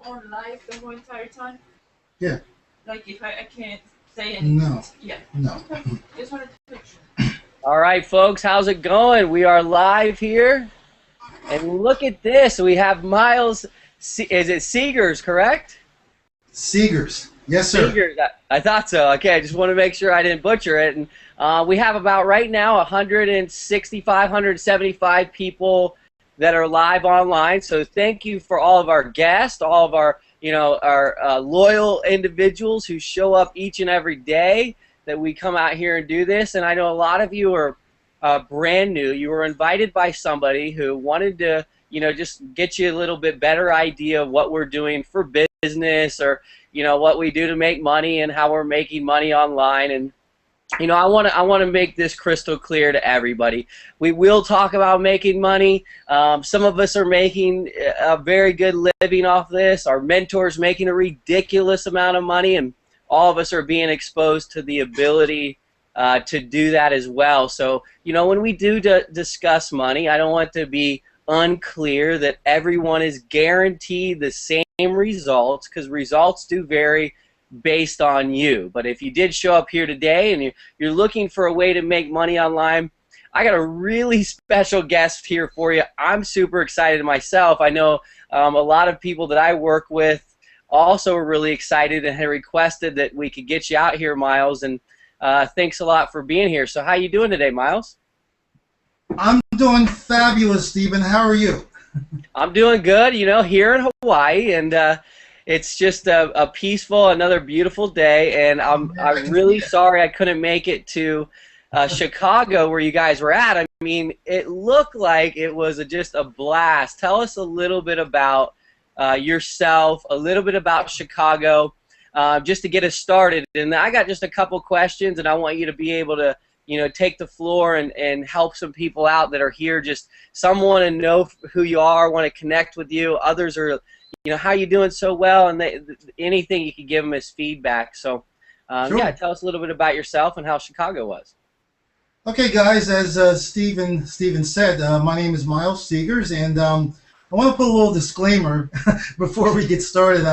on live the whole entire time? Yeah. Like if I can't say anything? No. Yeah. No. Okay. Just wanted to make sure. All right, folks, how's it going? We are live here, and look at this. We have Miles. Is it Segers, correct? Segers. Yes, sir. Segers. I thought so. Okay, I just want to make sure I didn't butcher it. And we have about right now 165, 175 people that are live online. So thank you for all of our guests, all of our loyal individuals who show up each and every day that we come out here and do this. And I know a lot of you are brand new. You were invited by somebody who wanted to, just get you a little bit better idea of what we're doing for business, or, what we do to make money and how we're making money online. And, I want to make this crystal clear to everybody. We will talk about making money. Some of us are making a very good living off this. Our mentors making a ridiculous amount of money, and all of us are being exposed to the ability to do that as well. So, when we do discuss money, I don't want to be unclear that everyone is guaranteed the same results, because results do vary based on you. But if you did show up here today and you're looking for a way to make money online, I got a really special guest here for you. I'm super excited myself. I know a lot of people that I work with also are really excited and had requested that we could get you out here, Miles. And thanks a lot for being here. So how you doing today, Miles? I'm doing fabulous, Stephen. How are you? I'm doing good, here in Hawaii, and it's just a peaceful, another beautiful day, and I'm really sorry I couldn't make it to Chicago where you guys were at. I mean, it looked like it was just a blast. Tell us a little bit about yourself, a little bit about Chicago, just to get us started. And I got just a couple questions, and I want you to be able to take the floor and help some people out that are here. Just some want to know who you are, want to connect with you. Others are, how you doing so well, and anything you can give them as feedback. So, sure. Yeah, tell us a little bit about yourself and how Chicago was. Okay, guys, as Stephen said, my name is Miles Segers, and I want to put a little disclaimer before we get started.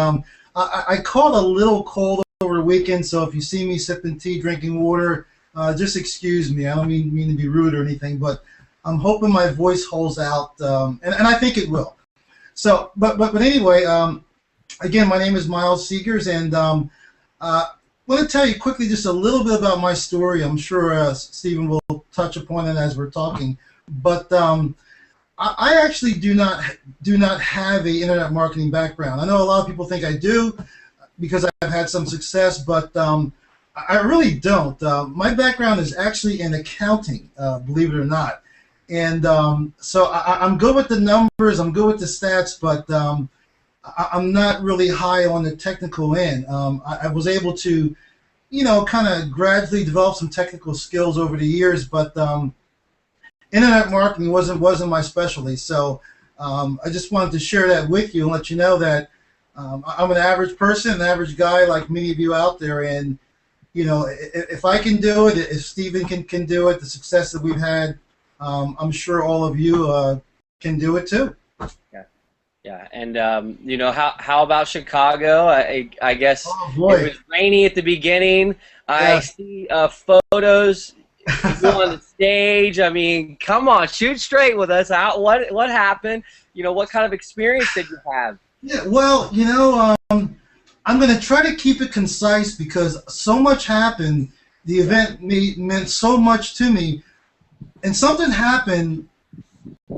I caught a little cold over the weekend, so if you see me sipping tea, drinking water, just excuse me. I don't mean to be rude or anything, but I'm hoping my voice holds out, and I think it will. So, but anyway, again, my name is Miles Segers, and I want to tell you quickly just a little bit about my story. I'm sure Stephen will touch upon it as we're talking, but I actually do not have a internet marketing background. I know a lot of people think I do because I've had some success, but I really don't. My background is actually in accounting, believe it or not. And so I'm good with the numbers, I'm good with the stats, but I'm not really high on the technical end. I was able to, kind of gradually develop some technical skills over the years, but internet marketing wasn't my specialty. So I just wanted to share that with you and let you know that I'm an average person, an average guy like many of you out there, and if I can do it, if Stephen can do it, the success that we've had, I'm sure all of you can do it too. Yeah, and how about Chicago? I guess it was rainy at the beginning. Yeah. I see photos you on the stage. I mean, come on, shoot straight with us. What happened? What kind of experience did you have? Yeah, well, I'm going to try to keep it concise because so much happened. The event meant so much to me. And something happened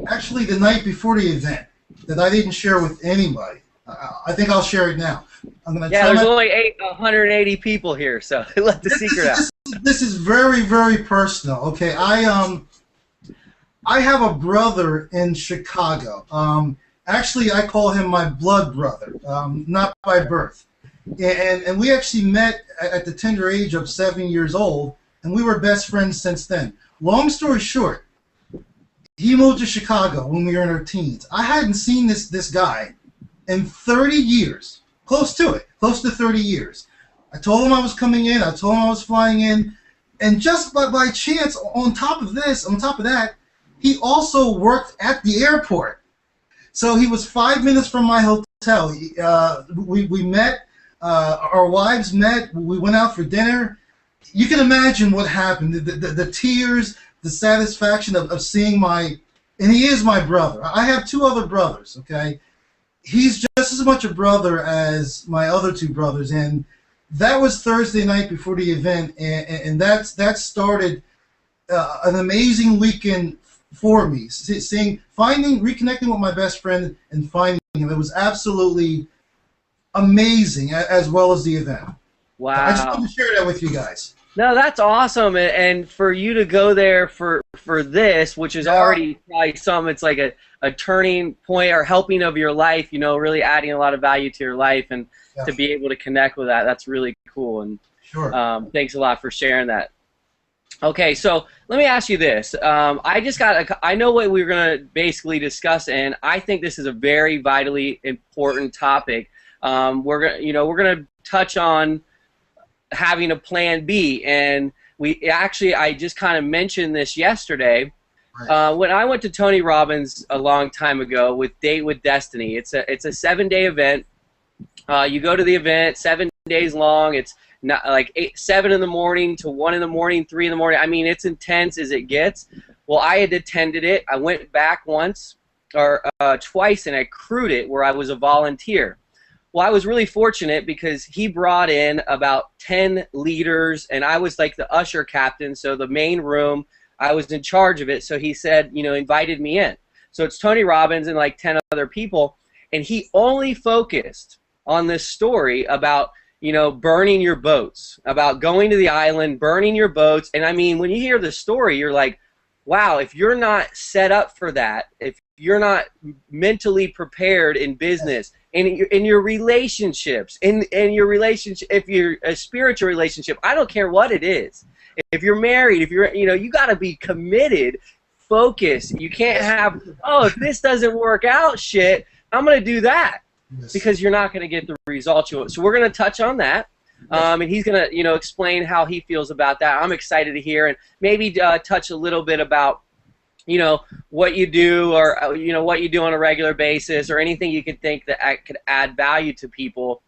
actually the night before the event that I didn't share with anybody. I think I'll share it now. There's only 180 people here, so let the secret out. This is very, very personal. Okay, I have a brother in Chicago. Actually, I call him my blood brother, not by birth. And we actually met at the tender age of 7 years old, and we were best friends since then. Long story short, he moved to Chicago when we were in our teens. I hadn't seen this guy in 30 years, close to 30 years. I told him I was coming in, I told him I was flying in, and just by chance, on top of that, he also worked at the airport. So he was 5 minutes from my hotel tell. We met. Our wives met. We went out for dinner. You can imagine what happened. The tears, the satisfaction of seeing my, and he is my brother. I have two other brothers, okay? He's just as much a brother as my other two brothers, and that was Thursday night before the event, and that started an amazing weekend for me. Reconnecting with my best friend and finding him. It was absolutely amazing, as well as the event. Wow. I just wanted to share that with you guys. No, that's awesome, and for you to go there for this, which is already probably something, it's like a turning point or helping of your life, you know, really adding a lot of value to your life, and to be able to connect with that, that's really cool, and thanks a lot for sharing that. Okay, so let me ask you this. I know what we're going to basically discuss, and I think this is a very vitally important topic. We're going to touch on having a plan B, and I just kind of mentioned this yesterday. When I went to Tony Robbins a long time ago with Date with Destiny, it's a 7-day event. You go to the event, 7 days long. It's not like 7 in the morning to 1 in the morning, 3 in the morning. I mean, it's intense as it gets. Well, I had attended it. I went back once or twice, and I crewed it where I was a volunteer. Well, I was really fortunate because he brought in about 10 leaders, and I was like the usher captain, so the main room, I was in charge of it. So he said, you know, invited me in. So it's Tony Robbins and like 10 other people, and he only focused on this story about, you know, burning your boats, about going to the island, burning your boats. And I mean, when you hear the story, you're like, wow, if you're not set up for that, if you're not mentally prepared in business, in your relationships, in your relationship, if you're a spiritual relationship, I don't care what it is. If you're married, if you're, you know, you got to be committed, focused. You can't have, oh, if this doesn't work out, shit, I'm going to do that. Because you're not going to get the results you want. So we're going to touch on that, and he's going to, you know, explain how he feels about that. I'm excited to hear, and maybe touch a little bit about, you know, what you do, or you know, what you do on a regular basis, or anything you could think that could add value to people.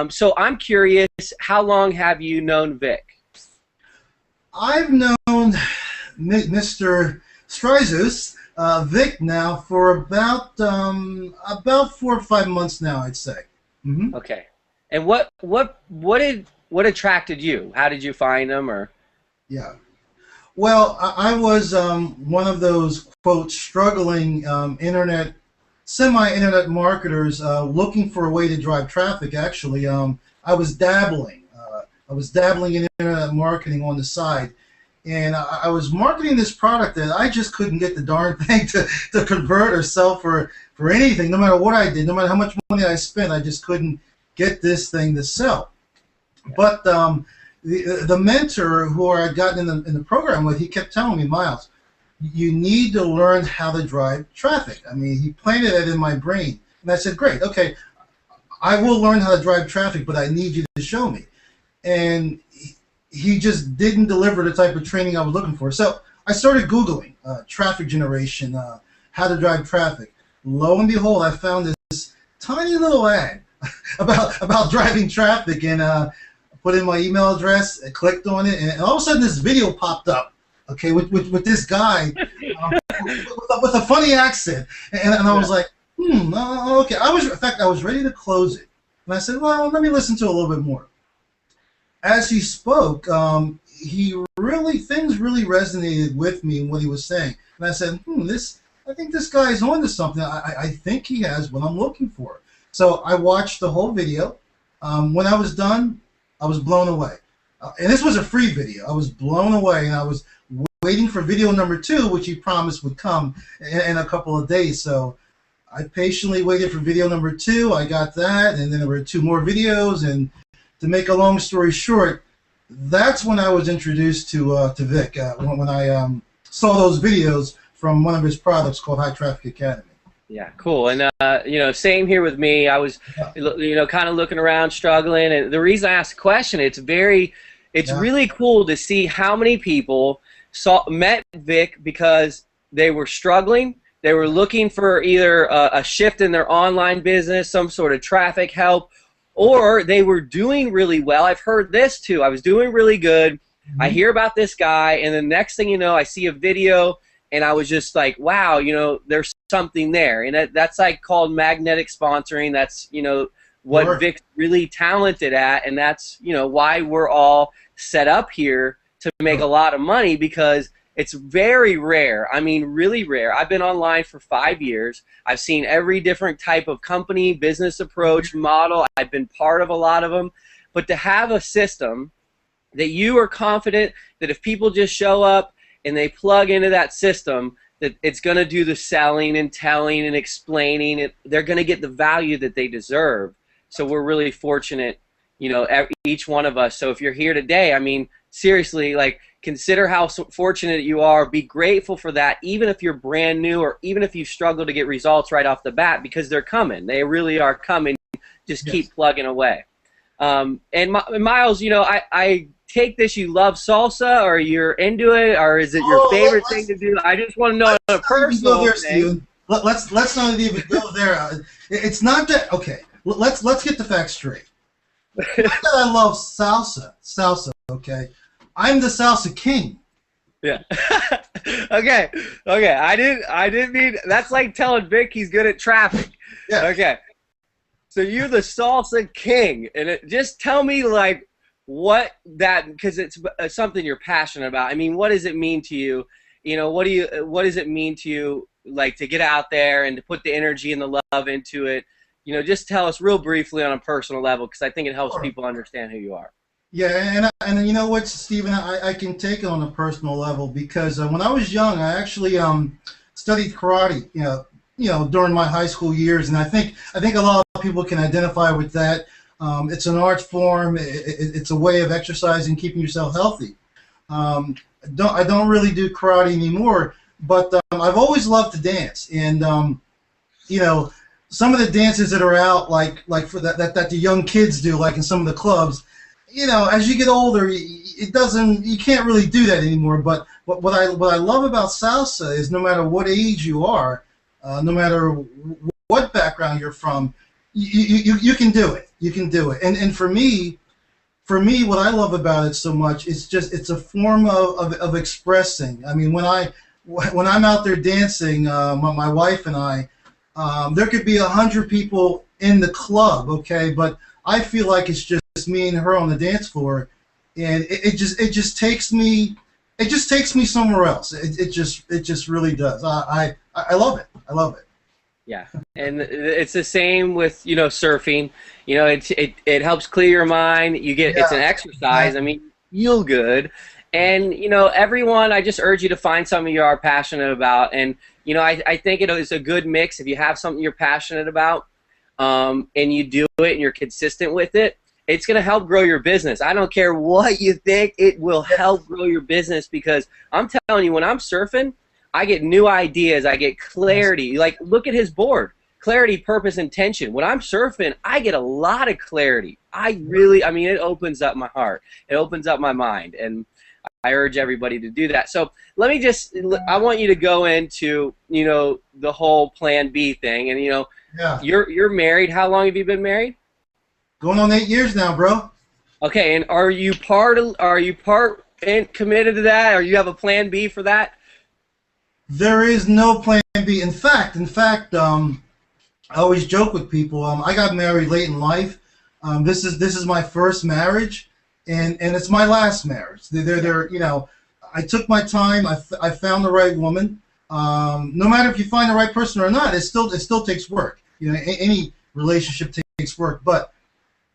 So I'm curious, how long have you known Vick? I've known Mr. Strizheus, Vick, now for about 4 or 5 months now, I'd say. Mm-hmm. Okay. And what attracted you? How did you find him, or? Yeah. Well, I was one of those, quote, struggling semi-internet marketers looking for a way to drive traffic. Actually, I was dabbling in internet marketing on the side, and I was marketing this product that I just couldn't get the darn thing to convert or sell for anything. No matter what I did, no matter how much money I spent, I just couldn't get this thing to sell. Yeah. But the mentor who I had gotten in the program with, he kept telling me, Miles, you need to learn how to drive traffic. I mean, he planted it in my brain. And I said, great, okay, I will learn how to drive traffic, but I need you to show me. And he just didn't deliver the type of training I was looking for. So I started Googling traffic generation, how to drive traffic. Lo and behold, I found this tiny little ad about driving traffic, and put in my email address, and clicked on it, and all of a sudden this video popped up, okay, with this guy with a funny accent, and I was like, okay. In fact, I was ready to close it, and I said, well, let me listen to it a little bit more. As he spoke, things really resonated with me in what he was saying, and I said, I think this guy's onto something. I think he has what I'm looking for. So I watched the whole video. When I was done, I was blown away. And this was a free video. I was blown away, and I was waiting for video number 2, which he promised would come in a couple of days. So I patiently waited for video number 2. I got that, and then there were 2 more videos. And to make a long story short, that's when I was introduced to Vick, when I saw those videos from one of his products called High Traffic Academy. Yeah, cool. And you know, same here with me. I was, you know, kind of looking around, struggling, and the reason I asked the question, it's really cool to see how many people met Vick because they were struggling, They were looking for either a shift in their online business, some sort of traffic help, or they were doing really well. I've heard this too. I was doing really good. I hear about this guy, and the next thing you know, I see a video, and I was just like, wow, you know, there's something there. And that's like called magnetic sponsoring. That's, you know, what Sure. Vick's really talented at, and that's, you know, why we're all set up here to make a lot of money, because it's very rare. I mean, really rare. I've been online for 5 years. I've seen every different type of company, business approach, model. I've been part of a lot of them. But to have a system that you are confident that if people just show up and they plug into that system, that it's going to do the selling and telling and explaining it, they're going to get the value that they deserve. So we're really fortunate, you know, each one of us. So if you're here today, I mean, seriously, like, consider how fortunate you are. Be grateful for that, even if you're brand new or even if you struggle to get results right off the bat, because they're coming. They really are coming. Just keep plugging away. And Miles, you know, I take this you love salsa, or you're into it, or is it your favorite thing to do? I just want to know on a personal thing. Let's not even go there. It's not that. Okay, let's get the facts straight. Not that I love salsa. Okay, I'm the salsa king. Yeah. Okay. I didn't mean. That's like telling Vick he's good at traffic. Yeah. Okay. So you're the salsa king, and just tell me, like, what that, because it's something you're passionate about. I mean, what does it mean to you? You know, what does it mean to you, like, to get out there and to put the energy and the love into it? You know, just tell us real briefly on a personal level, because I think it helps people understand who you are. Yeah, and you know what, Stephen, I can take it on a personal level, because when I was young, I actually studied karate. You know, during my high school years, and I think a lot of people can identify with that. It's an art form. It's a way of exercising, keeping yourself healthy. I don't really do karate anymore, but I've always loved to dance, and you know, some of the dances that are out, like for that the young kids do, like in some of the clubs. You know, as you get older, you can't really do that anymore. But what I love about salsa is no matter what age you are, no matter what background you're from, you can do it. You can do it. And for me, what I love about it so much is it's a form of expressing. I mean, when I'm out there dancing, my wife and I, there could be 100 people in the club, okay, but I feel like it's just me and her on the dance floor, and it just takes me somewhere else. It just really does. I love it. I love it. Yeah, and it's the same with, you know, surfing. You know, it helps clear your mind. You get it's an exercise. I mean, you feel good, and you know, everyone. I just urge you to find something you are passionate about, and you know, I think it is a good mix. If you have something you're passionate about, and you do it and you're consistent with it, it's going to help grow your business. I don't care what you think, it will help grow your business, because I'm telling you, when I'm surfing, I get new ideas, I get clarity. Like, look at his board. Clarity, purpose, intention. When I'm surfing, I get a lot of clarity. I mean, it opens up my heart. It opens up my mind, and I urge everybody to do that. So I want you to go into, you know, the whole Plan B thing. And, you know, you're married. How long have you been married? Going on 8 years now, bro. Okay, and are you committed to that, or you have a Plan B for that? There is no Plan B. In fact, I always joke with people. I got married late in life. This is my first marriage, and it's my last marriage. They're you know, I took my time. I found the right woman. No matter if you find the right person or not, it still takes work. You know, any relationship takes work, but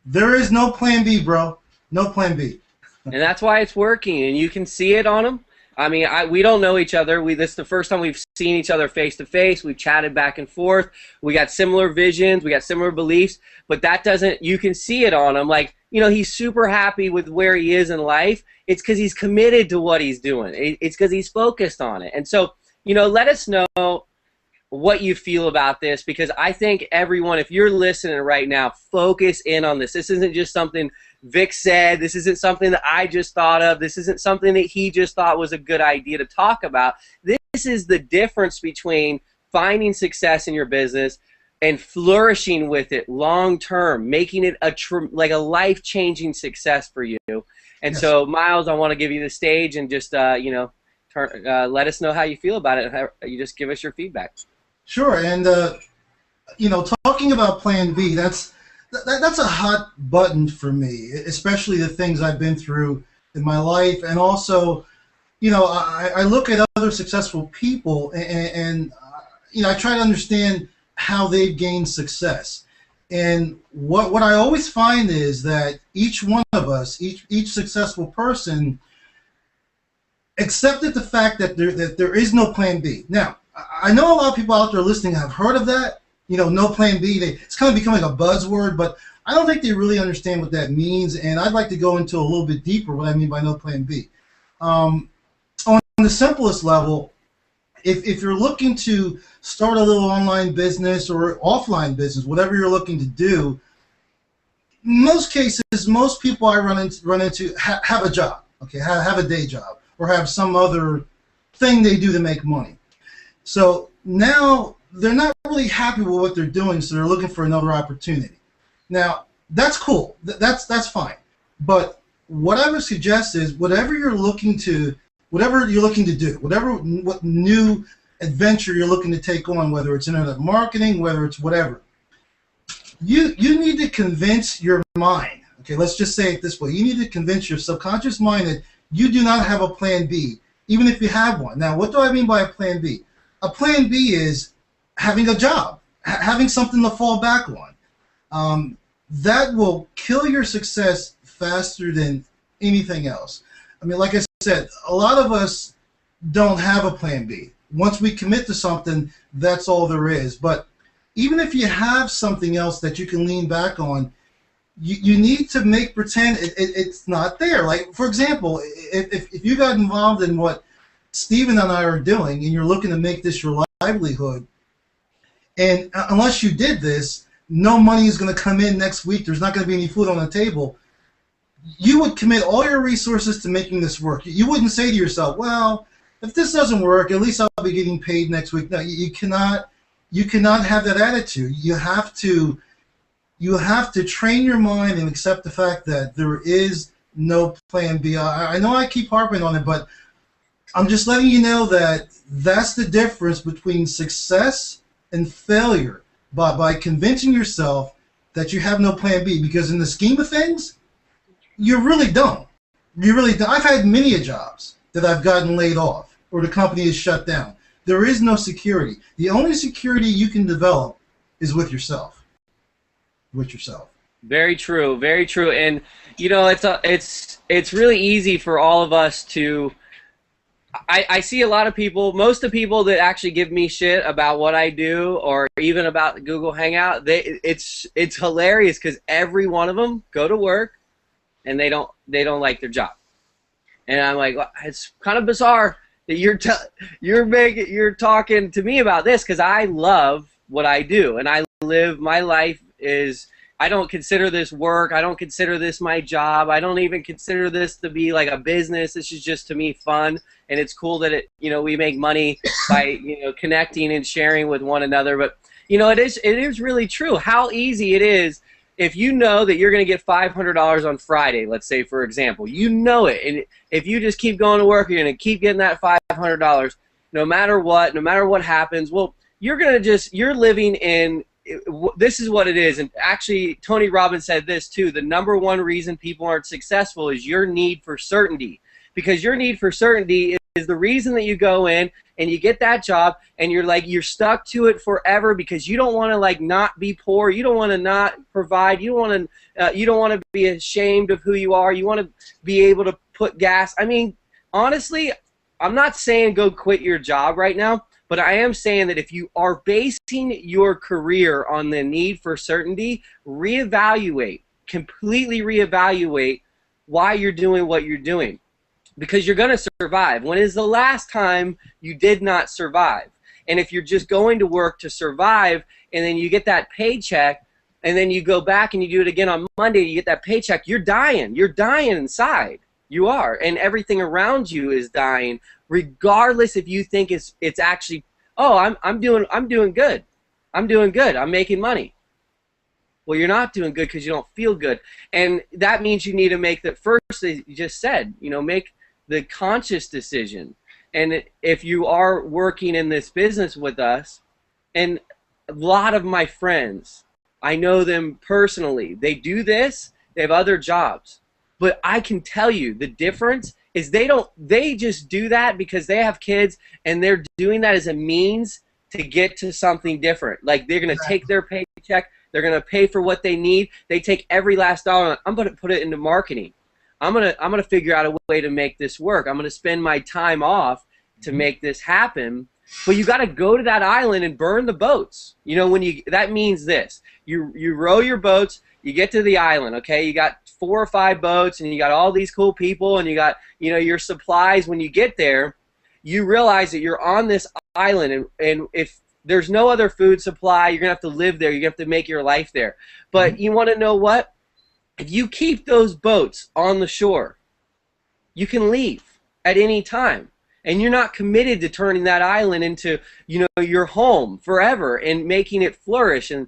there is no Plan B, bro. No Plan B. And that's why it's working, and you can see it on them. I mean, we don't know each other. This is the first time we've seen each other face to face. We've chatted back and forth. We got similar visions. We got similar beliefs. But that doesn't, you can see it on him. Like, you know, he's super happy with where he is in life. It's because he's committed to what he's doing. It's because he's focused on it. And so, you know, let us know what you feel about this, because I think everyone, if you're listening right now, focus in on this. This isn't just something Vick said. This isn't something that I just thought of. This isn't something that he just thought was a good idea to talk about. This is the difference between finding success in your business and flourishing with it long term, making it like a life-changing success for you. And Yes. so, Miles, I want to give you the stage and just you know, let us know how you feel about it. You just give us your feedback. Sure, and you know, talking about Plan B, that's a hot button for me, especially the things I've been through in my life, and also, you know, I look at other successful people, and you know, I try to understand how they've gained success. And what I always find is that each one of us, each successful person, accepted the fact that there is no Plan B. Now, I know a lot of people out there listening have heard of that. You know, no Plan B. It's kind of becoming a buzzword, but I don't think they really understand what that means. And I'd like to go into a little bit deeper what I mean by no Plan B. On the simplest level, if you're looking to start a little online business or offline business, whatever you're looking to do, most cases, most people I run into have a job, okay, have a day job, or have some other thing they do to make money. So now they're not really happy with what they're doing, so they're looking for another opportunity. Now, that's cool. That's fine. But what I would suggest is whatever you're looking to do, what new adventure you're looking to take on, whether it's internet marketing, whether it's whatever, you need to convince your mind. Okay, let's just say it this way. You need to convince your subconscious mind that you do not have a Plan B, even if you have one. Now, what do I mean by a Plan B? A Plan B is having a job, having something to fall back on. That will kill your success faster than anything else. I mean, like I said, a lot of us don't have a Plan B. Once we commit to something, that's all there is. But even if you have something else that you can lean back on, you need to pretend it's not there. Like, for example, if you got involved in what Steven and I are doing, and you're looking to make this your livelihood, and unless you did this, no money is going to come in next week. There's not going to be any food on the table. You would commit all your resources to making this work. You wouldn't say to yourself, well, if this doesn't work, at least I'll be getting paid next week. No, you cannot have that attitude. You have to train your mind and accept the fact that there is no Plan B. I know I keep harping on it, but I'm just letting you know that that's the difference between success and failure, by convincing yourself that you have no Plan B, because in the scheme of things, you really don't. You really don't. I've had many jobs that I've gotten laid off or the company is shut down. There is no security. The only security you can develop is with yourself. With yourself. Very true. Very true. And you know, it's really easy for all of us to. I see a lot of people, most of the people that actually give me shit about what I do, or even about Google Hangout, it's hilarious because every one of them go to work and they don't like their job. And I'm like, well, it's kind of bizarre that you're talking to me about this, because I love what I do and I live my life is. I don't consider this work. I don't consider this my job. I don't even consider this to be like a business. This is just, to me, fun, and it's cool that we make money by connecting and sharing with one another. But it is really true how easy it is if you know that you're going to get $500 on Friday. Let's say, for example, it, and if you just keep going to work, you're going to keep getting that $500, no matter what happens. Well, you're living in. This is what it is, and actually Tony Robbins said this too. The number one reason people aren't successful is your need for certainty, because your need for certainty is the reason that you go in and you get that job and you're stuck to it forever because you don't want to not be poor, you don't want to not provide, you don't want to be ashamed of who you are, you want to be able to put gas. I mean, honestly, I'm not saying go quit your job right now. But I am saying that if you are basing your career on the need for certainty, completely reevaluate why you're doing what you're doing. Because you're going to survive. When is the last time you did not survive? And if you're just going to work to survive and then you get that paycheck and then you go back and you do it again on Monday, you get that paycheck, you're dying. You're dying inside. You are. And everything around you is dying, regardless if you think it's actually oh, I'm doing good. I'm doing good. I'm making money. Well, you're not doing good because you don't feel good. And that means you need to make the first, as you just said, make the conscious decision. And if you are working in this business with us, and a lot of my friends, I know them personally, they do this, they have other jobs. But I can tell you the difference is they just do that because they have kids and they're doing that as a means to get to something different. Like they're going to take their paycheck, they're going to pay for what they need. They take every last dollar. I'm going to put it into marketing. I'm going to figure out a way to make this work. I'm going to spend my time off to make this happen. But you got to go to that island and burn the boats. That means this. You row your boats, you get to the island, okay? You got 4 or 5 boats and you got all these cool people and you got, your supplies. When you get there, you realize that you're on this island, and if there's no other food supply, you're going to have to live there. You're going to have to make your life there. But you want to know what? If you keep those boats on the shore, you can leave at any time. And you're not committed to turning that island into, your home forever and making it flourish and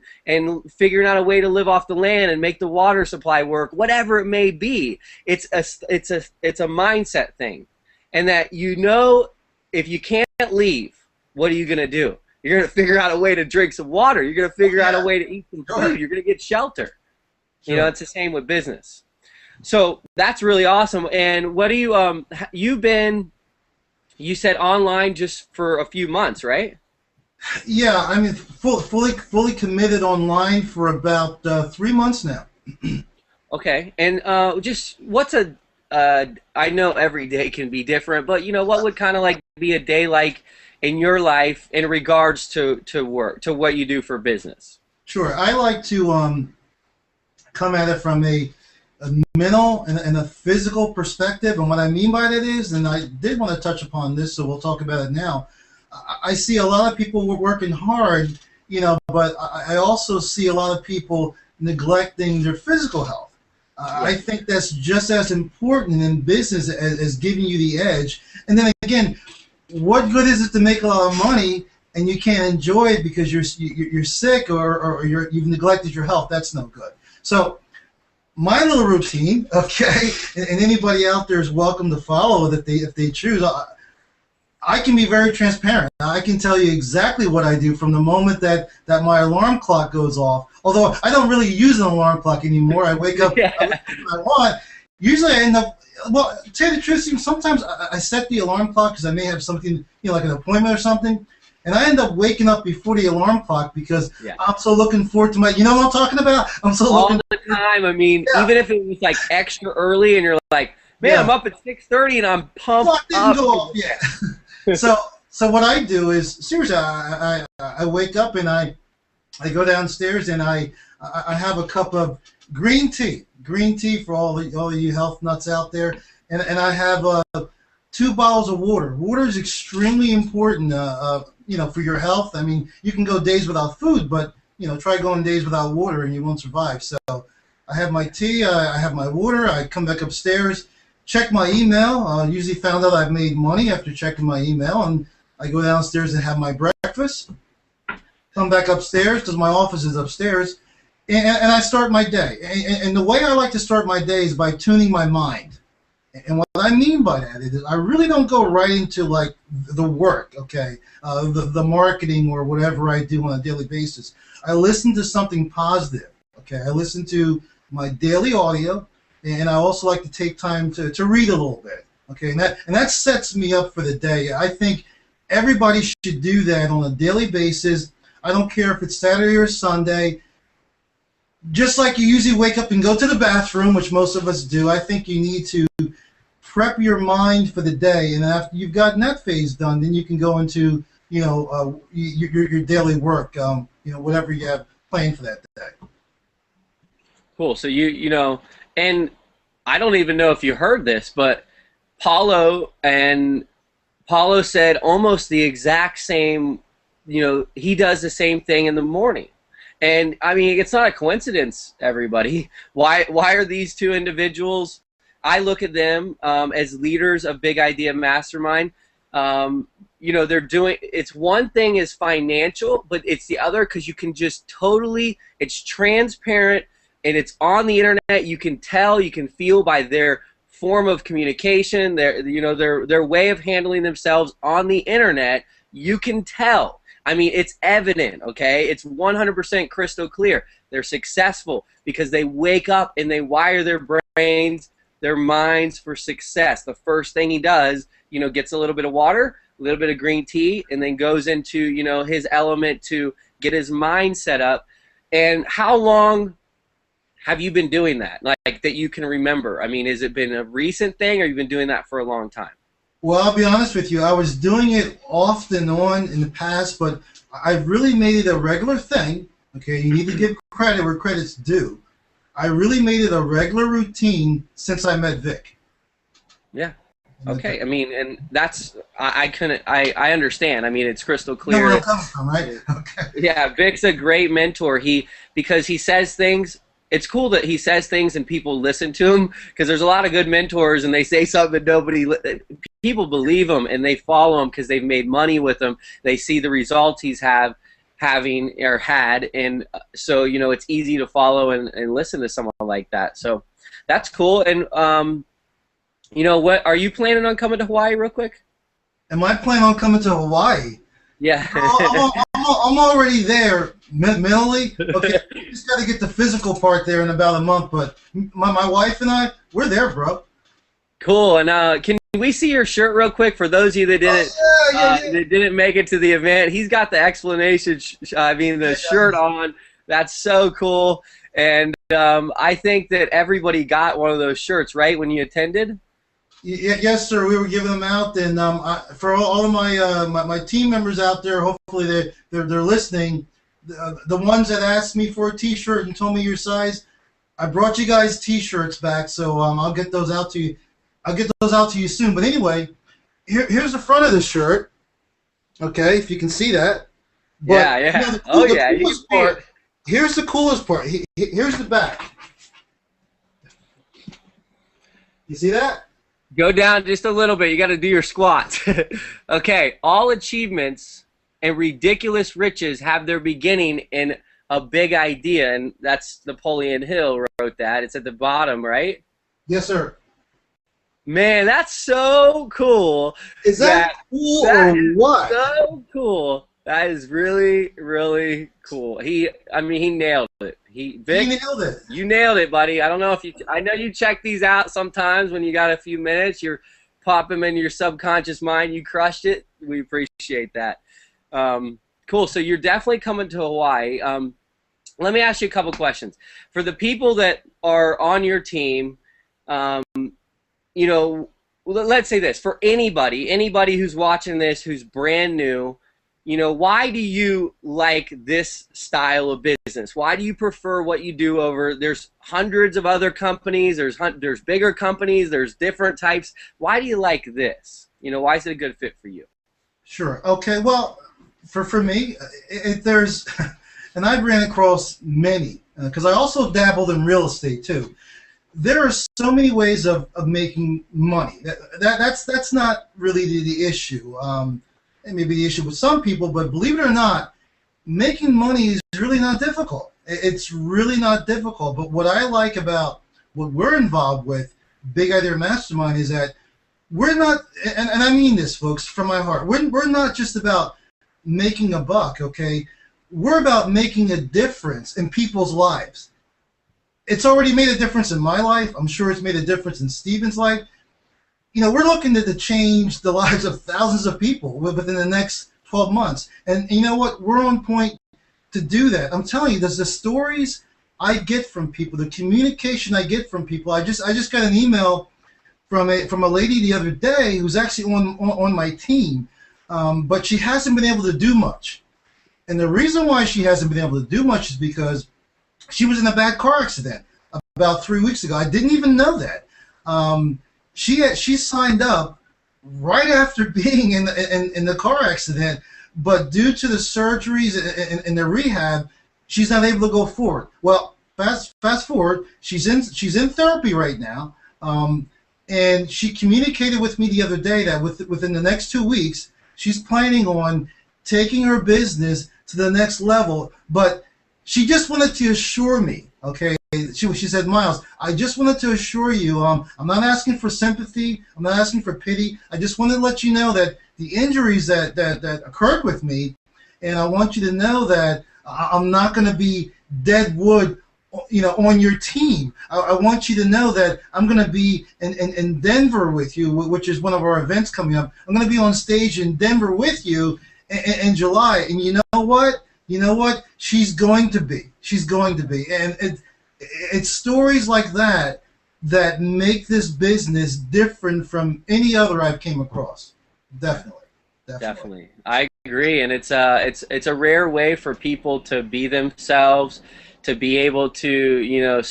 figuring out a way to live off the land and make the water supply work, whatever it may be. It's a mindset thing. And that if you can't leave, what are you going to do? You're going to figure out a way to drink some water. You're going to figure out a way to eat some food. You're going to get shelter. Sure. It's the same with business. So that's really awesome. And what do you said online just for a few months, right? Yeah, I mean, fully committed online for about 3 months now. Okay. And just what's I know every day can be different, but what would kind of like be a day like in your life in regards to work, to what you do for business? Sure. I like to come at it from a mental and a physical perspective. And what I mean by that is, and I did want to touch upon this, so we'll talk about it now. I see a lot of people working hard, but I also see a lot of people neglecting their physical health. I think that's just as important in business as giving you the edge. And then again, what good is it to make a lot of money and you can't enjoy it because you're sick or you've neglected your health? That's no good. So my little routine, okay, and anybody out there is welcome to follow it if they choose. I can be very transparent. I can tell you exactly what I do from the moment that my alarm clock goes off. Although I don't really use an alarm clock anymore. I wake up when I want. Usually I end up, well, to tell you the truth, sometimes I set the alarm clock because I may have something, like an appointment or something, and I end up waking up before the alarm clock because I'm so looking forward to my, you know what I'm talking about? I'm so all looking the time. I mean, even if it was like extra early and you're like, man, I'm up at 6:30 and I'm pumped clock didn't up. go off yet. So what I do is, seriously, I wake up and I go downstairs and I have a cup of green tea for all you health nuts out there, and I have 2 bottles of water. Water is extremely important, for your health. I mean, you can go days without food, but try going days without water and you won't survive. So I have my tea, I have my water. I come back upstairs, check my email. Usually found out I've made money after checking my email, and I go downstairs and have my breakfast. Come back upstairs because my office is upstairs, and I start my day. And the way I like to start my day is by tuning my mind. And what I mean by that is I really don't go right into like the work, okay, the marketing or whatever I do on a daily basis. I listen to something positive, okay. I listen to my daily audio, and I also like to take time to read a little bit, okay. And that sets me up for the day. I think everybody should do that on a daily basis. I don't care if it's Saturday or Sunday. Just like you usually wake up and go to the bathroom, which most of us do, I think you need to prep your mind for the day, and after you've gotten that phase done, then you can go into your daily work, whatever you have planned for that day. Cool. So and I don't even know if you heard this, but Paulo said almost the exact same. He does the same thing in the morning. And I mean, it's not a coincidence, everybody. Why are these 2 individuals? I look at them as leaders of Big Idea Mastermind. they're doing, it's one thing is financial, but it's the other because you can just totally, it's transparent and it's on the internet. You can tell, you can feel by their form of communication, their way of handling themselves on the internet. You can tell. I mean, it's evident, okay? It's 100% crystal clear. They're successful because they wake up and they wire their brains, their minds for success. The first thing he does, gets a little bit of water, a little bit of green tea, and then goes into, his element to get his mind set up. And how long have you been doing that, like that you can remember? I mean, has it been a recent thing, or you've been doing that for a long time? Well, I'll be honest with you. I was doing it off and on in the past, but I've really made it a regular thing. Okay, you need to give credit where credit's due. I really made it a regular routine since I met Vick. Yeah. Okay. I mean, and that's I understand. I mean, it's crystal clear. Where I'm coming from, right? Okay. Yeah, Vick's a great mentor. Because he says things. It's cool that he says things and people listen to him, because there's a lot of good mentors and they say something that people believe them and they follow him because they've made money with him. They see the results he's had, and so it's easy to follow and listen to someone like that. So that's cool. And what are you planning on coming to Hawaii real quick? Am I planning on coming to Hawaii? Yeah. I'm already there mentally. Okay, just got to get the physical part there in about a month. But my wife and I, we're there, bro. Cool. And can we see your shirt real quick for those of you that didn't that didn't make it to the event? He's got the explanation. The shirt on. That's so cool. And I think that everybody got one of those shirts, right, when you attended? Yes, sir. We were giving them out, and for all of my team members out there, hopefully they're listening. The ones that asked me for a T-shirt and told me your size, I brought you guys T-shirts back, so I'll get those out to you. I'll get those out to you soon. But anyway, here's the front of the shirt. Okay, if you can see that. But, yeah. You can see it. Here's the coolest part. Here's the back. You see that? Go down just a little bit. You got to do your squats. Okay. All achievements and ridiculous riches have their beginning in a big idea, and that's Napoleon Hill wrote that. It's at the bottom, right? Yes, sir. Man, that's so cool. Is that cool or what? So cool. That is really, really cool. He nailed it. Vick, he nailed it. You nailed it, buddy. I don't know if I know you check these out sometimes when you got a few minutes. You're pop them into your subconscious mind. You crushed it. We appreciate that. Cool. So you're definitely coming to Hawaii. Let me ask you a couple questions. For the people that are on your team, let's say this. For anybody who's watching this who's brand new, why do you like this style of business? Why do you prefer what you do over? There's hundreds of other companies. There's bigger companies. There's different types. Why do you like this? Why is it a good fit for you? Sure. Okay. Well, for me, there's, and I ran across many because I also dabbled in real estate too. There are so many ways of making money. That's not really the issue. It may be the issue with some people, but believe it or not, making money is really not difficult. It's really not difficult. But what I like about what we're involved with, Big Idea Mastermind, is that we're not, and I mean this, folks, from my heart, we're not just about making a buck, okay? We're about making a difference in people's lives. It's already made a difference in my life. I'm sure it's made a difference in Steven's life. We're looking to change the lives of thousands of people within the next 12 months. And you know what? We're on point to do that. I'm telling you, there's the stories I get from people, the communication I get from people. I just got an email from a lady the other day who's actually on my team, but she hasn't been able to do much. And the reason why she hasn't been able to do much is because she was in a bad car accident about 3 weeks ago. I didn't even know that. She signed up right after being in the car accident, but due to the surgeries and the rehab, she's not able to go forward. Well, fast forward, she's in therapy right now, and she communicated with me the other day that within the next 2 weeks She's planning on taking her business to the next level, but she just wanted to assure me, okay? She said, Miles, I just wanted to assure you, I'm not asking for sympathy, I'm not asking for pity. I just wanted to let you know that the injuries that occurred with me, and I want you to know that I'm not going to be dead wood, on your team. I want you to know that I'm going to be in Denver with you, which is one of our events coming up. I'm going to be on stage in Denver with you in July, and you know what? You know what? She's going to be. She's going to be. And it's stories like that that make this business different from any other I've came across. Definitely. I agree, and it's a rare way for people to be themselves, to be able to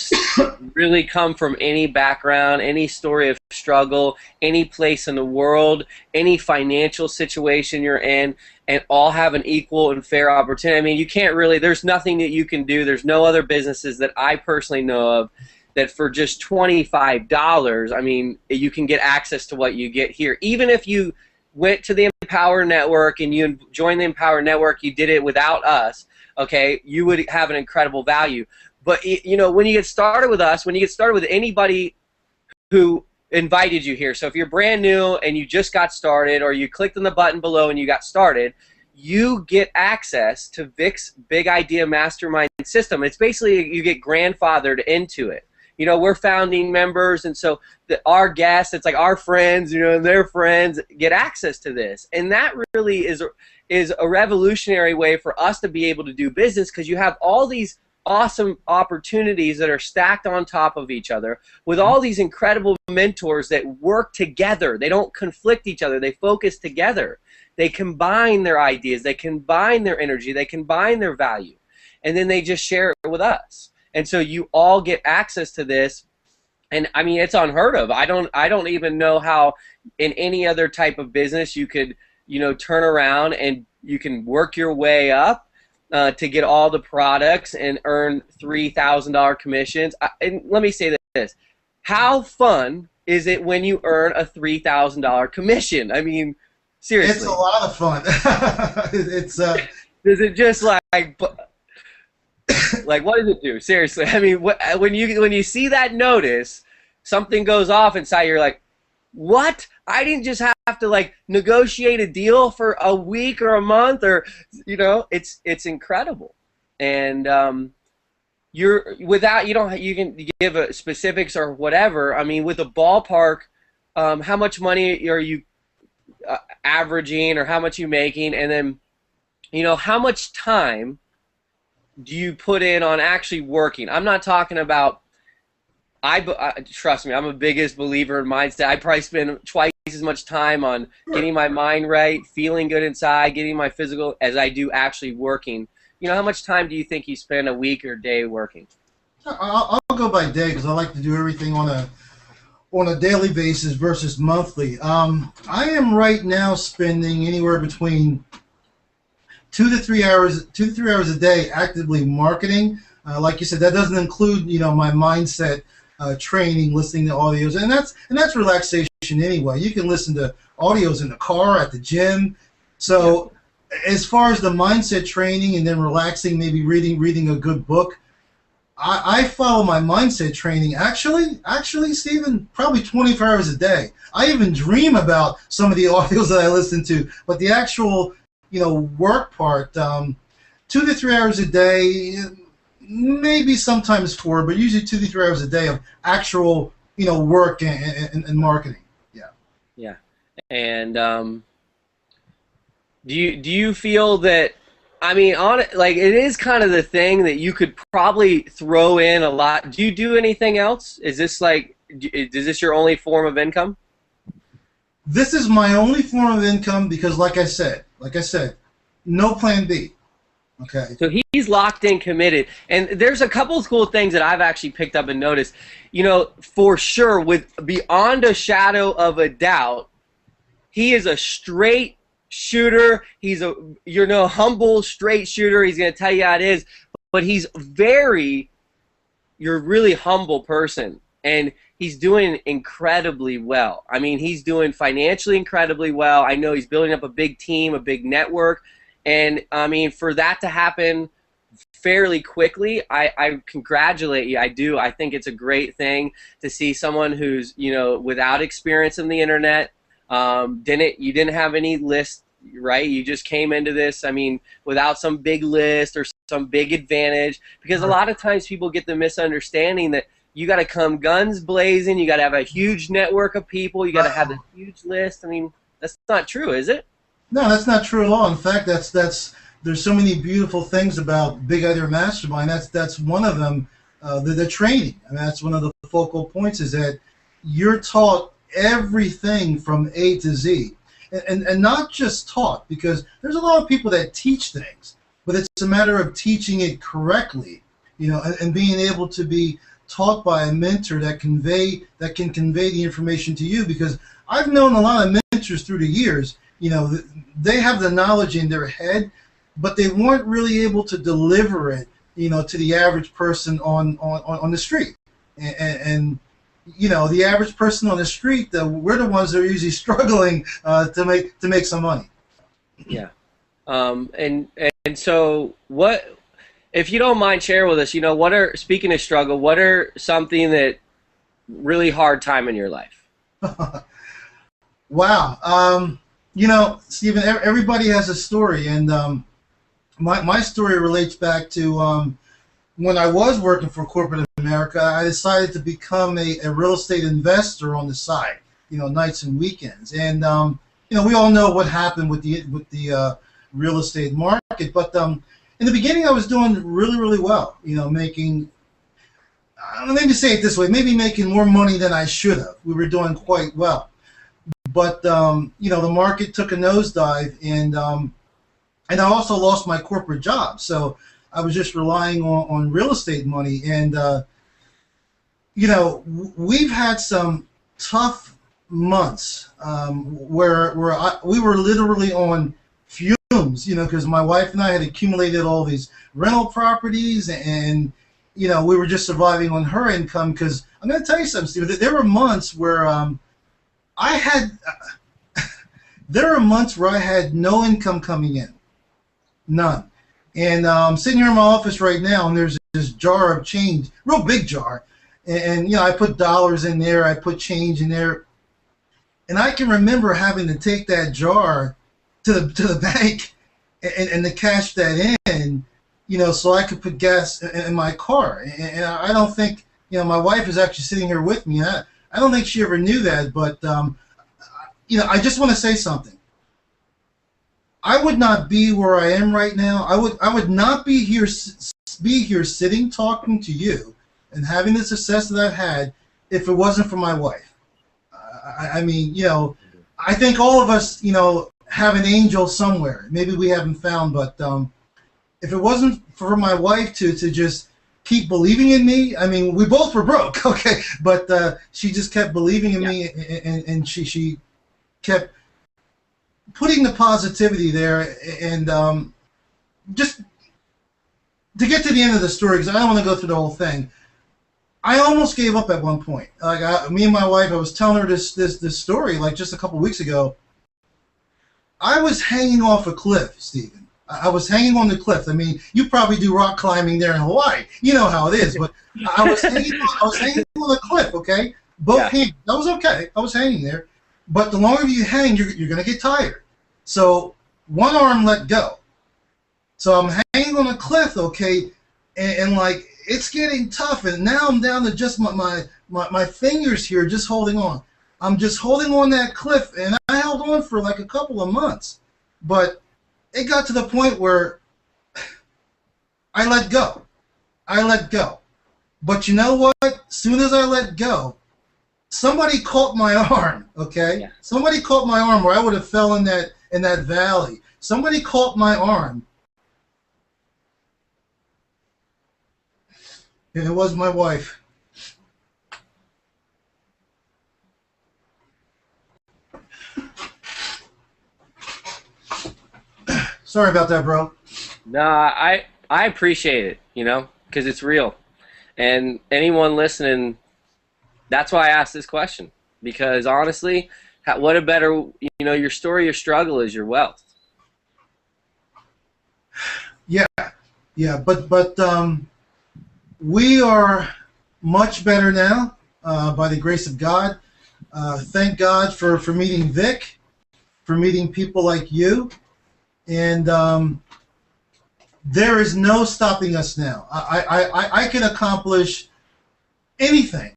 really come from any background, any story of struggle, any place in the world, any financial situation you're in, and all have an equal and fair opportunity. I mean, you can't really, there's nothing that you can do. There's no other businesses that I personally know of that for just $25, I mean, you can get access to what you get here. Even if you went to the Empower Network and you joined the Empower Network, you did it without us, okay, you would have an incredible value. But when you get started with us, when you get started with anybody who invited you here, so if you're brand new and you just got started, or you clicked on the button below and you got started, you get access to Vick's Big Idea Mastermind system. It's basically, you get grandfathered into it. We're founding members, and so our guests, it's like our friends, and their friends get access to this. And that really is a revolutionary way for us to be able to do business, because you have all these awesome opportunities that are stacked on top of each other with all these incredible mentors that work together. They don't conflict each other. They focus together. They combine their ideas. They combine their energy. They combine their value. And then they just share it with us. And so you all get access to this, and I mean, it's unheard of. I don't even know how in any other type of business you could turn around and you can work your way up to get all the products and earn $3,000 commissions. And let me say this: how fun is it when you earn a $3,000 commission? I mean, seriously, it's a lot of fun. Does it just like, what does it do? Seriously, I mean, when you see that notice, something goes off inside. You're like, what? I didn't just have to negotiate a deal for a week or a month, or it's incredible. And you can give specifics or whatever. I mean, with a ballpark, how much money are you averaging, or how much you making, and then how much time do you put in on actually working? I'm not talking about, trust me, I'm a biggest believer in mindset. I probably spend twice as much time on getting my mind right, feeling good inside, getting my physical, as I do actually working. How much time do you think you spend a week or day working? I'll go by day, because I like to do everything on a daily basis versus monthly. I am right now spending anywhere between 2 to 3 hours a day actively marketing. Like you said, that doesn't include my mindset training, listening to audios, and that's relaxation anyway. You can listen to audios in the car, at the gym. So as far as the mindset training and then relaxing, maybe reading a good book, I follow my mindset training actually, Stephen, probably 24 hours a day. I even dream about some of the audios that I listen to, but the actual work part, 2 to 3 hours a day, maybe sometimes 4, but usually 2 to 3 hours a day of actual, work and marketing. Yeah. And do you feel that, I mean, it is kind of the thing that you could probably throw in a lot. Do you do anything else? Is this your only form of income? This is my only form of income, because like I said, no plan B. Okay. So he's locked in, committed. And there's a couple of cool things that I've actually picked up and noticed. For sure, with beyond a shadow of a doubt, he is a straight shooter. He's a humble, straight shooter. He's going to tell you how it is. But you're a really humble person. And he's doing incredibly well. I mean, he's doing financially incredibly well. I know he's building up a big team, a big network. And, I mean, for that to happen fairly quickly, I congratulate you. I do. I think it's a great thing to see someone who's, you know, without experience in the internet, you didn't have any list, right? You just came into this, I mean, without some big list or some big advantage, because a lot of times people get the misunderstanding that you got to come guns blazing, you got to have a huge network of people, you got to have a huge list. I mean, that's not true, is it? No, that's not true at all. In fact, there's so many beautiful things about Big Idea Mastermind. That's one of them. The training. I mean, that's one of the focal points, is that you're taught everything from A to Z, and not just taught, because there's a lot of people that teach things, but it's a matter of teaching it correctly, you know, and being able to be taught by a mentor that can convey the information to you. Because I've known a lot of mentors through the years. You know, they have the knowledge in their head, but they weren't really able to deliver it, you know, to the average person on the street. And you know, the average person on the street, we're the ones that are usually struggling to make some money. Yeah. And so what, if you don't mind sharing with us, you know, speaking of struggle, what are something that really hard time in your life? Wow. You know, Stephen, everybody has a story, and my story relates back to when I was working for corporate America. I decided to become a real estate investor on the side, you know, nights and weekends. And you know, we all know what happened with the real estate market. But in the beginning, I was doing really well. You know, making, let me say it this way, maybe making more money than I should have. We were doing quite well. But you know, the market took a nosedive, and I also lost my corporate job. So I was just relying on real estate money. And you know, we've had some tough months where we were literally on fumes, you know, because my wife and I had accumulated all these rental properties, and you know, we were just surviving on her income. Because I'm going to tell you something, Steve, there were months where there are months where I had no income coming in, none. And I'm sitting here in my office right now, and there's this jar of change, real big jar, and you know, I put dollars in there, I put change in there, and I can remember having to take that jar to the bank and to cash that in, you know, so I could put gas in my car. And I don't think, you know, my wife is actually sitting here with me. I don't think she ever knew that, but you know, I just want to say something. I would not be where I am right now. I would not be here sitting talking to you and having the success that I've had if it wasn't for my wife. I mean, you know, I think all of us, you know, have an angel somewhere. Maybe we haven't found, but if it wasn't for my wife to just keep believing in me, I mean, we both were broke, okay, but she just kept believing in me, and she kept putting the positivity there. And just to get to the end of the story, because I don't want to go through the whole thing, I almost gave up at one point. Like me and my wife, I was telling her this story like just a couple weeks ago. I was hanging off a cliff, Stephen. I was hanging on the cliff. I mean, you probably do rock climbing there in Hawaii. You know how it is. But I was hanging on the cliff, okay? Both hands. That was okay. I was hanging there. But the longer you hang, you're going to get tired. So one arm let go. So I'm hanging on a cliff, okay, and like it's getting tough. And now I'm down to just my fingers here, just holding on. I'm just holding on that cliff, and I held on for like a couple of months. But it got to the point where I let go. I let go. But you know what? As soon as I let go, somebody caught my arm, okay? Yeah. Somebody caught my arm where I would have fell in that valley. Somebody caught my arm. And it was my wife. Sorry about that, bro. No, I appreciate it, you know, because it's real. And anyone listening, That's why I asked this question, because honestly, what a better, your story, your struggle is your wealth. Yeah, yeah, but we are much better now by the grace of God. Thank God for meeting Vic, for meeting people like you, and there is no stopping us now. I can accomplish anything,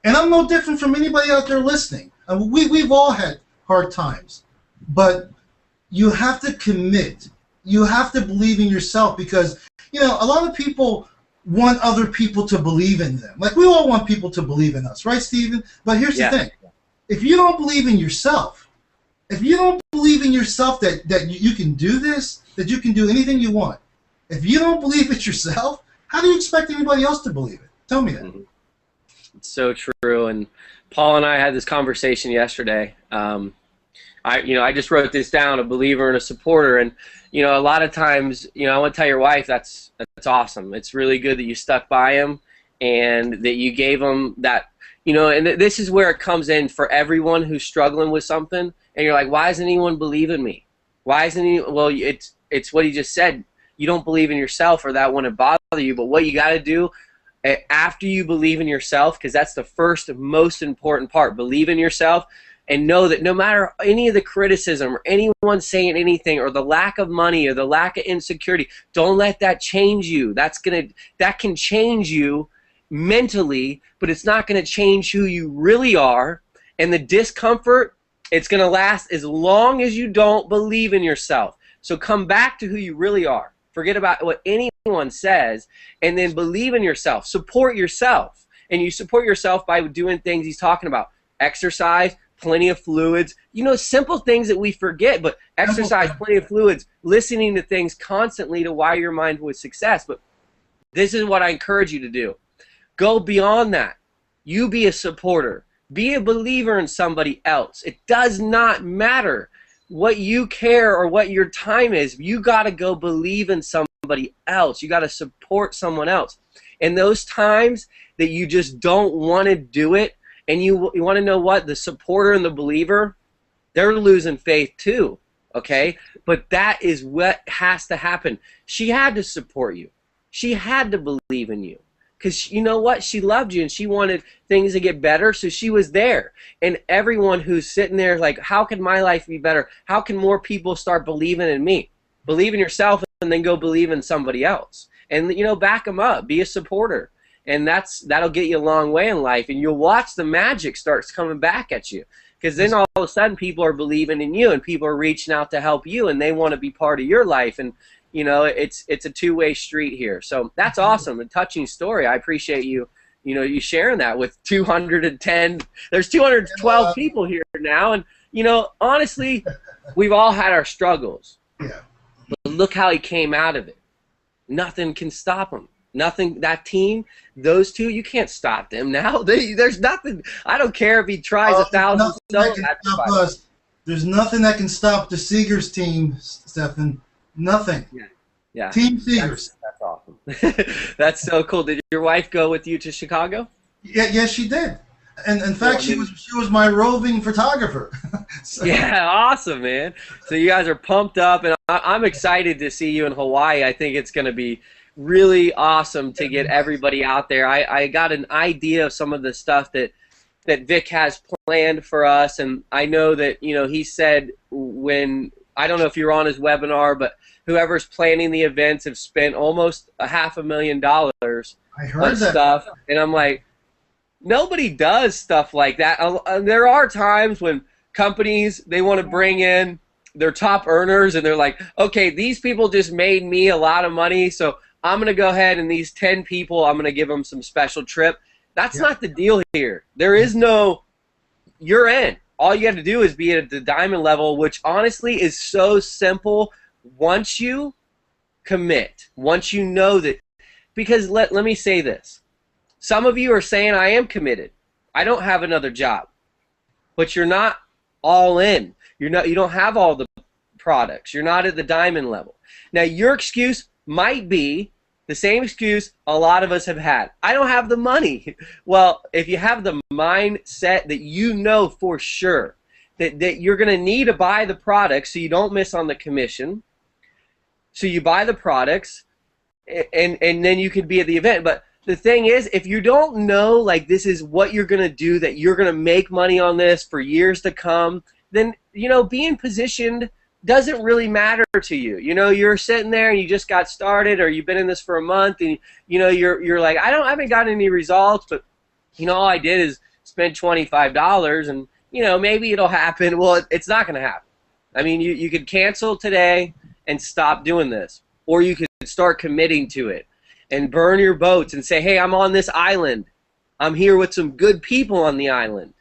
and I'm no different from anybody out there listening. We've all had hard times, but you have to commit. You have to believe in yourself, because a lot of people want other people to believe in them. Like, we all want people to believe in us, right, Stephen? But here's the thing: if you don't believe in yourself, if you don't believe in yourself that you can do this, that you can do anything you want, if you don't believe it yourself, how do you expect anybody else to believe it? Tell me that. It's so true. And Paul and I had this conversation yesterday. I just wrote this down: a believer and a supporter. And a lot of times, I want to tell your wife that's awesome. It's really good that you stuck by him and that you gave him that. And this is where it comes in for everyone who's struggling with something. And you're like, why doesn't anyone believe in me? Why isn't he? Well, it's what he just said. You don't believe in yourself, or that wouldn't bother you. But what you got to do after you believe in yourself, because that's the first most important part, believe in yourself. And know that no matter any of the criticism or anyone saying anything, or the lack of money or the lack of insecurity, don't let that change you. That can change you mentally, but it's not going to change who you really are. And the discomfort, it's going to last as long as you don't believe in yourself. So come back to who you really are. Forget about what anyone says, and then believe in yourself. Support yourself. And you support yourself by doing things he's talking about: exercise, plenty of fluids, simple things that we forget, but exercise, plenty of fluids, listening to things constantly to wire your mind with success. But this is what I encourage you to do. Go beyond that. You be a supporter. Be a believer in somebody else. It does not matter what you care or what your time is. You got to go believe in somebody else. You got to support someone else. In those times that you just don't want to do it, and you want to know what? The supporter and the believer, they're losing faith too, okay? But that is what has to happen. She had to support you. She had to believe in you. Because you know what? She loved you, and she wanted things to get better, so she was there. And everyone who's sitting there like, how can my life be better? How can more people start believing in me? Believe in yourself, and then go believe in somebody else. And, back them up. Be a supporter. And that'll get you a long way in life, and you'll watch the magic starts coming back at you, because then all of a sudden people are believing in you, and people are reaching out to help you, and they want to be part of your life. And it's a two-way street here. So that's awesome, a touching story. I appreciate you sharing that with 210. There's 212 people here now, and honestly, we've all had our struggles. Yeah. But look how he came out of it. Nothing can stop him. Nothing. That team, those two, you can't stop them now. There's nothing. I don't care if he tries 1,000. There's nothing that can stop the Segers team, Stephen. Nothing. Yeah. Team Segers. That's awesome. That's so cool. Did your wife go with you to Chicago? Yeah, yes, she did. And in fact, she was my roving photographer. So. Yeah, awesome, man. So you guys are pumped up, and I'm excited to see you in Hawaii. I think it's going to be really awesome to get everybody out there. I got an idea of some of the stuff that Vic has planned for us, and I know that he said, when I don't know if you're on his webinar, but whoever's planning the events have spent almost $500,000 on stuff, and I'm like, nobody does stuff like that. There are times when companies, they want to bring in their top earners, and they're like, okay, these people just made me a lot of money, so I'm going to go ahead and these 10 people, I'm going to give them some special trip. That's not the deal here. There is no, you're in. All you have to do is be at the diamond level, which honestly is so simple once you commit, once you know that. Because let me say this. Some of you are saying, I am committed. I don't have another job. But you're not all in. You don't have all the products. You're not at the diamond level. Now, your excuse might be The same excuse a lot of us have had. I don't have the money. Well, if you have the mindset that you know for sure that you're going to need to buy the products so you don't miss on the commission, so you buy the products, and then you could be at the event. But the thing is, if you don't know, like, this is what you're going to do, that you're going to make money on this for years to come, then, you know, being positioned doesn't really matter to you. You know, you're sitting there and you just got started, or you've been in this for a month, and you know you're like, I haven't gotten any results, but you know, all I did is spend $25, and you know, maybe it'll happen. Well, it's not going to happen. I mean, you could cancel today and stop doing this, or you could start committing to it and burn your boats and say, hey, I'm on this island. I'm here with some good people on the island,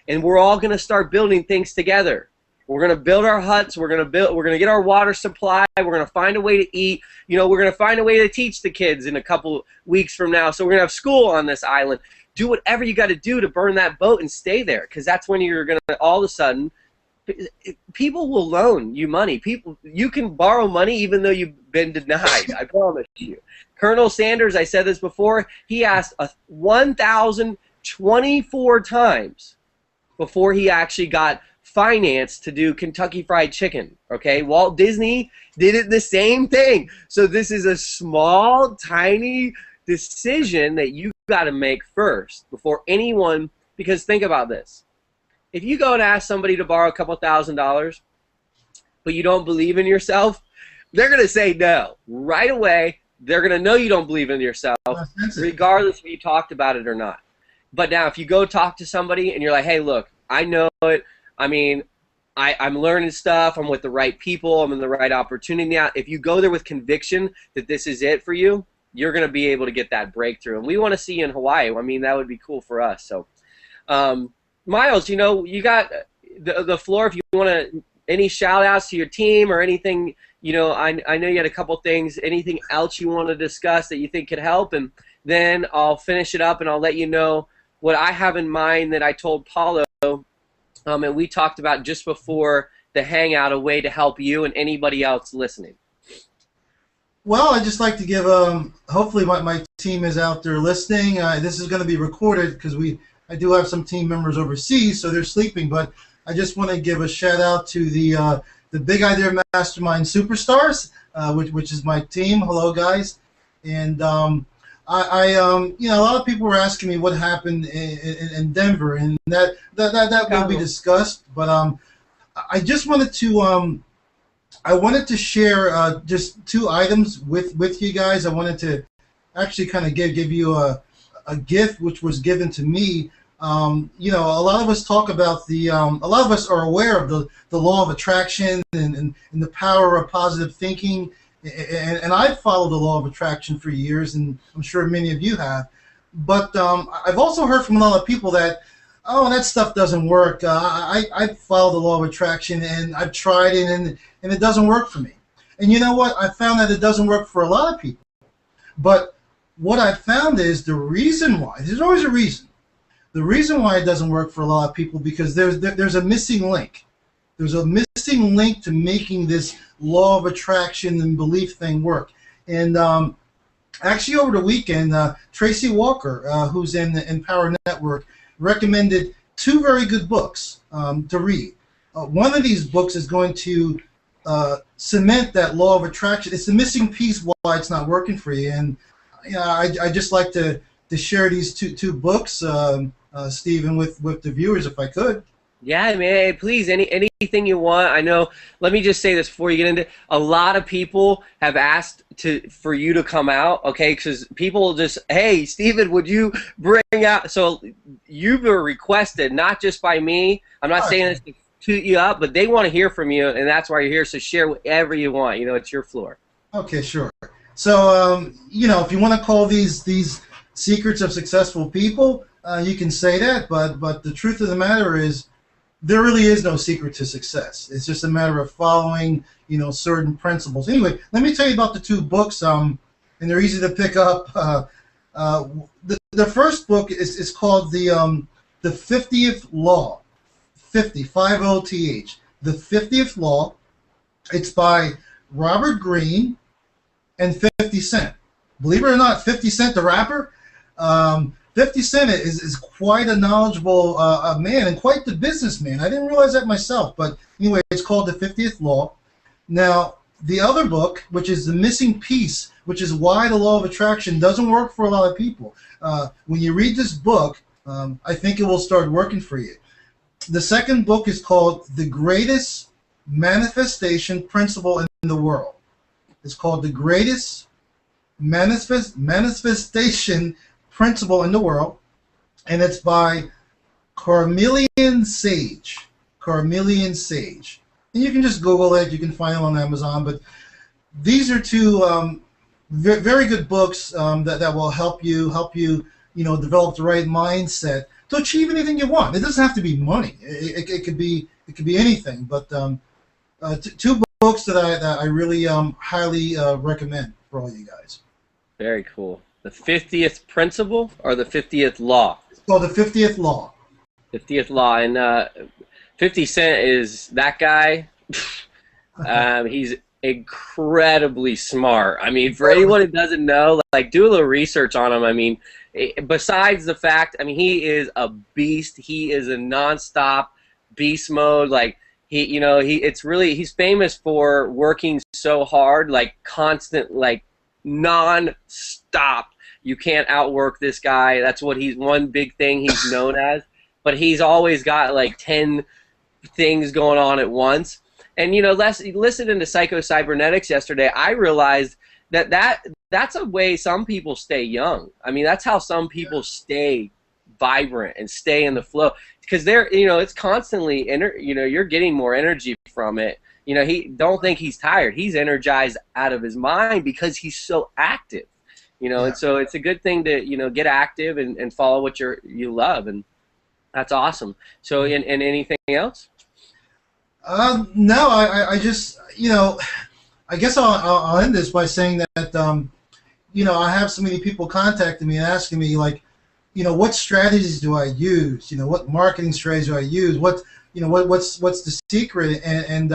and we're all going to start building things together. We're going to build our huts. We're going to get our water supply. We're going to find a way to eat. You know, we're going to find a way to teach the kids in a couple weeks from now. So we're going to have school on this island. Do whatever you got to do to burn that boat and stay there, because that's when you're going to, all of a sudden, people will loan you money. You can borrow money even though you've been denied. I promise you. Colonel Sanders, I said this before, he asked 1,024 times before he actually got financed to do Kentucky Fried Chicken. Okay, Walt Disney did it the same thing. So this is a small, tiny decision that you got to make first before anyone. Because think about this: if you go and ask somebody to borrow a couple $1,000s, but you don't believe in yourself, they're gonna say no right away. They're gonna know you don't believe in yourself, regardless if you talked about it or not. But now, if you go talk to somebody and you're like, hey, look, I know it. I mean, I'm learning stuff. I'm with the right people. I'm in the right opportunity now. If you go there with conviction that this is it for you, you're going to be able to get that breakthrough. And we want to see you in Hawaii. I mean, that would be cool for us. So, Miles, you know, you got the floor. If you want to, any shout-outs to your team or anything, you know, I know you had a couple things. Anything else you want to discuss that you think could help? And then I'll finish it up and I'll let you know what I have in mind that I told Paulo. And we talked about just before the hangout, a way to help you and anybody else listening. Well, I'd just like to give, hopefully my team is out there listening. This is going to be recorded because I do have some team members overseas, so they're sleeping. But I just want to give a shout out to the Big Idea Mastermind Superstars, which is my team. Hello, guys. And you know, a lot of people were asking me what happened in Denver, and that will be discussed. But I just wanted to share just two items with you guys. I wanted to actually kind of give you a gift which was given to me. You know, a lot of us talk about a lot of us are aware of the law of attraction and the power of positive thinking. And I've followed the law of attraction for years, and I'm sure many of you have. But I've also heard from a lot of people that, oh, that stuff doesn't work. I follow the law of attraction, and I've tried it, and it doesn't work for me. And you know what? I found that it doesn't work for a lot of people. But what I found is the reason why, there's always a reason. The reason why it doesn't work for a lot of people, because there's a missing link. There's a missing link to making this law of attraction and belief thing work. And actually, over the weekend, Tracy Walker, who's in the Empower Network, recommended two very good books to read. One of these books is going to cement that law of attraction. It's the missing piece why it's not working for you. And you know, I just like to share these two books, Stephen, with the viewers, if I could. Yeah, man, please, anything you want. I know, let me just say this before you get into it. A lot of people have asked for you to come out, okay, because people just, hey, Stephen, would you bring out, so you were requested, not just by me. I'm not saying this to toot you up, but they want to hear from you, and that's why you're here, so share whatever you want. You know, it's your floor. Okay, sure. So, you know, if you want to call these secrets of successful people, you can say that, but the truth of the matter is, there really is no secret to success. It's just a matter of following, you know, certain principles. Anyway, let me tell you about the two books, and they're easy to pick up. The first book is called the 50th Law, 50, the 50th Law. It's by Robert Greene and 50 Cent. believe it or not, 50 Cent the rapper. 50 Cent is quite a knowledgeable man and quite the businessman. I didn't realize that myself, but anyway, it's called The 50th Law. Now, the other book, which is The Missing Piece, which is why the law of attraction doesn't work for a lot of people. When you read this book, I think it will start working for you. The second book is called The Greatest Manifestation Principle in the World. It's called The Greatest Manifestation Principle in the World, and it's by Carmelian Sage. Carmelian Sage. And you can just Google it. You can find it on Amazon. But these are two very good books that will help you develop the right mindset to achieve anything you want. It doesn't have to be money. It could be anything. But two books that I really highly recommend for all you guys. Very cool. The 50th Principle or the 50th Law? It's called The 50th Law. 50th Law. And 50 Cent is that guy. He's incredibly smart. I mean, for anyone who doesn't know, like, do a little research on him. I mean, besides the fact, I mean, he is a beast. He is a nonstop beast mode. Like, he's famous for working so hard, like constant, like non-stop. You can't outwork this guy. That's what one big thing he's known as. But he's always got like 10 things going on at once. And listening to Psycho-Cybernetics yesterday, I realized that's a way some people stay young. I mean, that's how some people stay vibrant and stay in the flow, because it's constantly you're getting more energy from it. Don't think he's tired. He's energized out of his mind because he's so active. Yeah. And so it's a good thing to get active and follow what you love, and that's awesome. So, and anything else? No, I just I guess I'll end this by saying that I have so many people contacting me and asking me, like, what strategies do I use? What marketing strategies do I use? What's the secret? And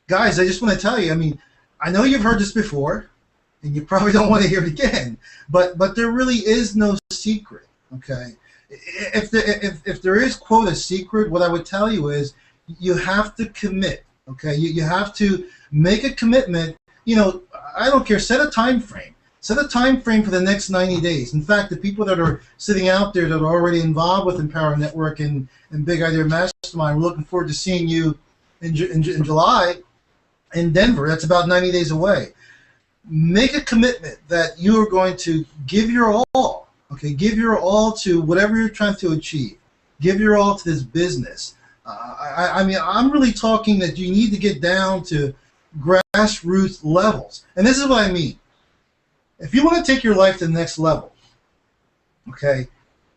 guys, I just want to tell you, I mean, I know you've heard this before, and you probably don't want to hear it again, but there really is no secret, okay? If there is, quote, a secret, what I would tell you is you have to commit, okay? You have to make a commitment. I don't care, set a time frame. Set a time frame for the next 90 days. In fact, the people that are sitting out there that are already involved with Empower Network and Big Idea Mastermind, we're looking forward to seeing you in July in Denver. That's about 90 days away. Make a commitment that you are going to give your all. Okay, give your all to whatever you're trying to achieve. Give your all to this business. I mean, I'm really talking that you need to get down to grassroots levels. And this is what I mean. If you want to take your life to the next level, okay,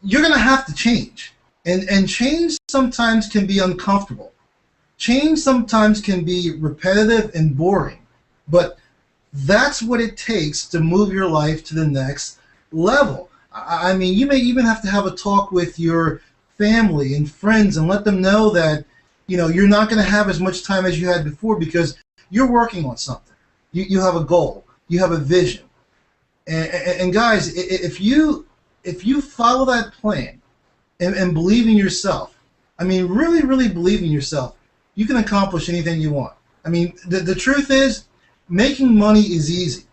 you're going to have to change. And change sometimes can be uncomfortable. Change sometimes can be repetitive and boring. But that's what it takes to move your life to the next level. I mean, you may even have to have a talk with your family and friends and let them know that, you're not going to have as much time as you had before because you're working on something. You have a goal. You have a vision. And guys, if you follow that plan and believe in yourself, I mean, really, really believe in yourself, you can accomplish anything you want. I mean, the truth is, making money is easy.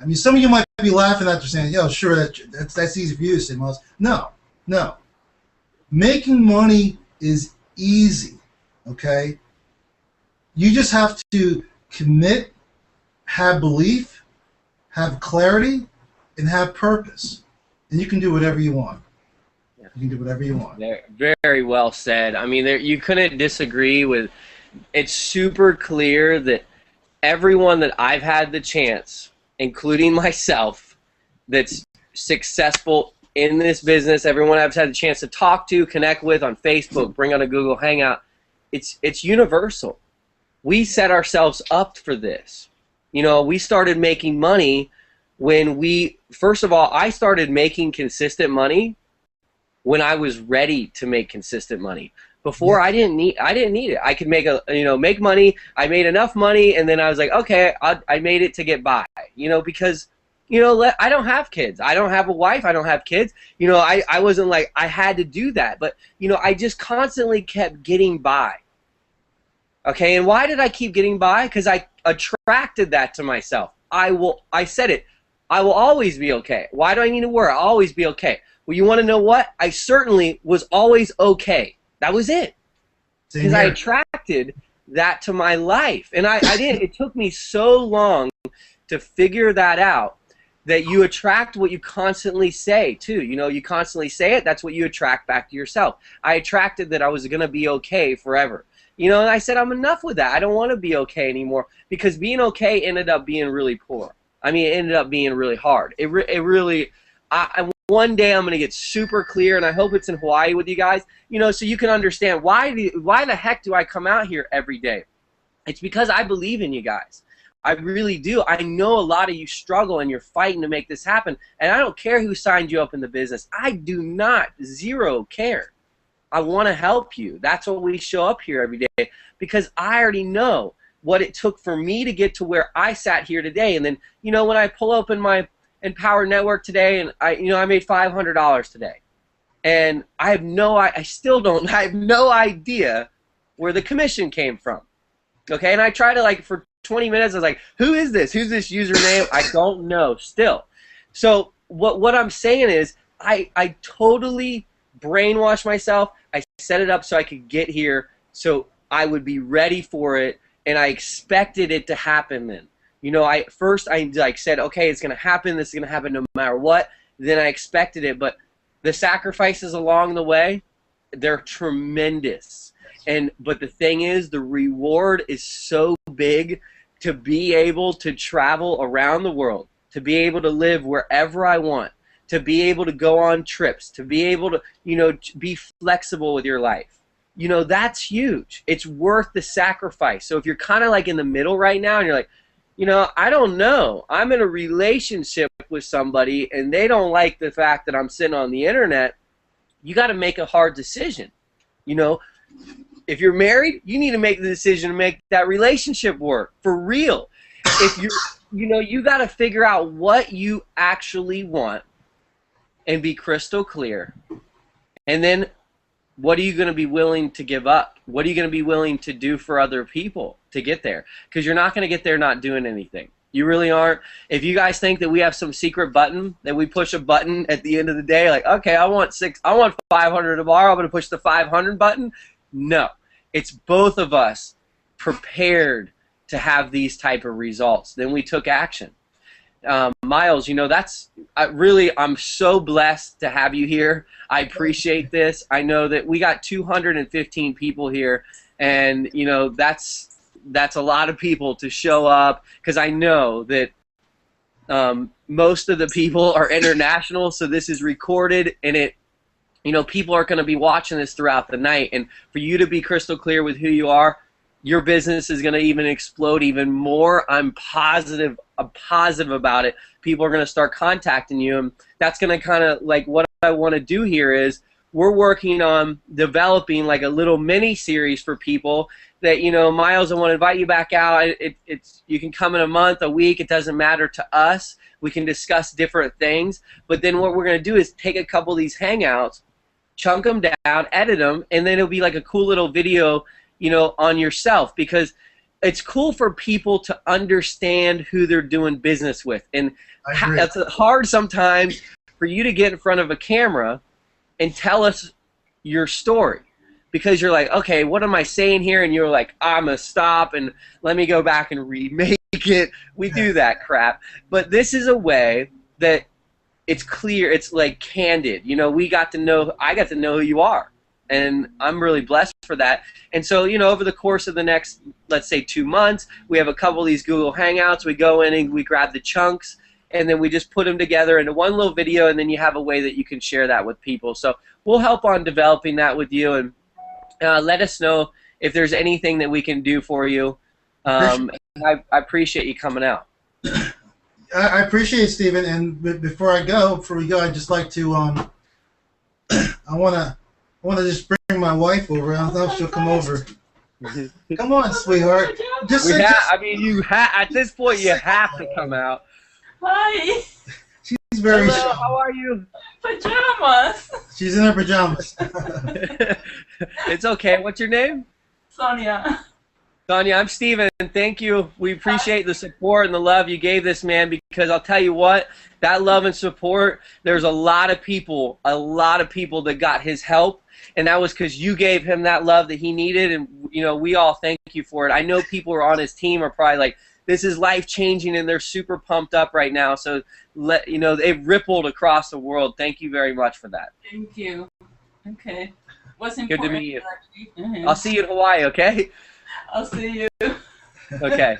I mean, some of you might be laughing at this saying, "Yo, sure, that's easy for you to say, Miles." No. Making money is easy, okay? You just have to commit, have belief, have clarity, and have purpose. And you can do whatever you want. You can do whatever you want. Very well said. I mean, you couldn't disagree with. It's super clear that everyone that I've had the chance, including myself, that's successful in this business, everyone I've had the chance to talk to, connect with on Facebook, bring on a Google Hangout, it's universal. We set ourselves up for this. We started making money when first of all, I started making consistent money when I was ready to make consistent money. Before I didn't need it. I could make make money. I made enough money, and then I was like, okay, I made it to get by. Because I don't have kids. I don't have a wife. I don't have kids. I wasn't like I had to do that, but I just constantly kept getting by. Okay, and why did I keep getting by? Because I attracted that to myself. I said it. I will always be okay. Why do I need to worry? I'll always be okay. Well, you want to know what? I certainly was always okay. That was it. Because I attracted that to my life. And I did. It took me so long to figure that out, that you attract what you constantly say, too. You constantly say it, that's what you attract back to yourself. I attracted that I was going to be okay forever. And I said, I'm enough with that. I don't want to be okay anymore, because being okay ended up being really poor. I mean, it ended up being really hard. It really, one day I'm going to get super clear, and I hope it's in Hawaii with you guys, so you can understand why the heck do I come out here every day? It's because I believe in you guys. I really do. I know a lot of you struggle and you're fighting to make this happen, and I don't care who signed you up in the business. I do not, zero care. I want to help you. That's what we show up here every day, because I already know what it took for me to get to where I sat here today. And then, when I pull open my Empower Network today, and I made $500 today, and I have no idea where the commission came from. Okay, and I try to for 20 minutes, I was like, who is this? Who's this username? I don't know still. So what I'm saying is I totally brainwashed myself. I set it up so I could get here, so I would be ready for it, and I expected it to happen then. First I said, okay, it's going to happen. This is going to happen no matter what. Then I expected it, but the sacrifices along the way, they're tremendous. But the thing is, the reward is so big to be able to travel around the world, to be able to live wherever I want, to be able to go on trips, to be able to, be flexible with your life. That's huge. It's worth the sacrifice. So if you're kind of in the middle right now, and you're like, I don't know. I'm in a relationship with somebody, and they don't like the fact that I'm sitting on the internet. You got to make a hard decision. If you're married, you need to make the decision to make that relationship work for real. If you're, you got to figure out what you actually want and be crystal clear. And then what are you going to be willing to give up? What are you going to be willing to do for other people to get there? Because you're not going to get there not doing anything. You really aren't. If you guys think that we have some secret button, that we push a button at the end of the day, like, okay, I want 500 tomorrow, I'm going to push the 500 button. No, it's both of us prepared to have these type of results. Then we took action. Miles, I'm so blessed to have you here. I appreciate this. I know that we got 215 people here, and that's a lot of people to show up, because I know that most of the people are international, so this is recorded, and people are going to be watching this throughout the night, and for you to be crystal clear with who you are, your business is going to even explode even more. I'm positive about it. People are going to start contacting you, and that's going to kind of what I want to do here is we're working on developing a little mini series for people that, Miles, I want to invite you back out. You can come in a month, a week. It doesn't matter to us. We can discuss different things, but then what we're going to do is take a couple of these hangouts, chunk them down, edit them, and then it'll be a cool little video on yourself, because it's cool for people to understand who they're doing business with. And it's hard sometimes for you to get in front of a camera and tell us your story, because you're like, okay, what am I saying here? And you're like, I'm going to stop and let me go back and remake it. We do that crap. But this is a way that it's clear, it's candid. I got to know who you are. And I'm really blessed for that. And so, over the course of the next, let's say 2 months, we have a couple of these Google Hangouts. We go in and we grab the chunks, and then we just put them together into one little video, and then you have a way that you can share that with people. So we'll help on developing that with you, and let us know if there's anything that we can do for you. I appreciate you coming out. I appreciate it, Stephen. And before we go, I'd just like to, I want want to just bring my wife over. I don't know if she'll come over. Come on, sweetheart. Just say, I mean, at this point, you have to come out. Hi. she's very Hello, shy. how are you? Pajamas. She's in her pajamas. It's okay. What's your name? Sonia. Sonia, I'm Steven. Thank you. We appreciate the support and the love you gave this man, because I'll tell you what, that love and support, there's a lot of people that got his help, and that was because you gave him that love that he needed, and you know, we all thank you for it. I know people who are on his team are probably like, this is life-changing, and they're super pumped up right now, so you know, they've rippled across the world. Thank you very much for that. Thank you. Okay. What's Good important? to meet you. Actually? I'll see you in Hawaii, okay? I'll see you. Okay.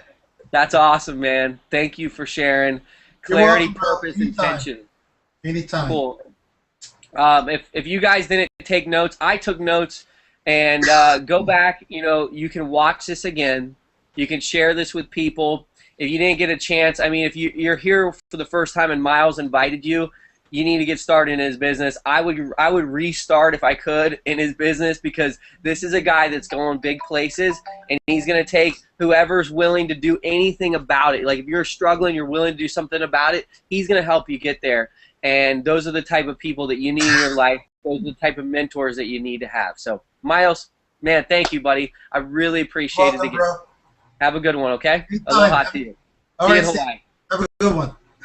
That's awesome, man. Thank you for sharing. Clarity, welcome, bro. purpose, Anytime. intention. Anytime. Cool. If you guys didn't take notes, I took notes, and go back. You know, you can watch this again. You can share this with people. If you didn't get a chance, I mean, if you're here for the first time and Miles invited you, you need to get started in his business. I would restart if I could in his business, because this is a guy that's going big places, and he's going to take whoever's willing to do anything about it. Like if you're struggling, you're willing to do something about it, he's going to help you get there. And those are the type of people that you need in your life. Those are the type of mentors that you need to have. So, Miles, man, thank you, buddy. I really appreciate it again. Bro. Have a good one, okay? Anytime. Aloha to you. All See you right, in Hawaii. have a good one.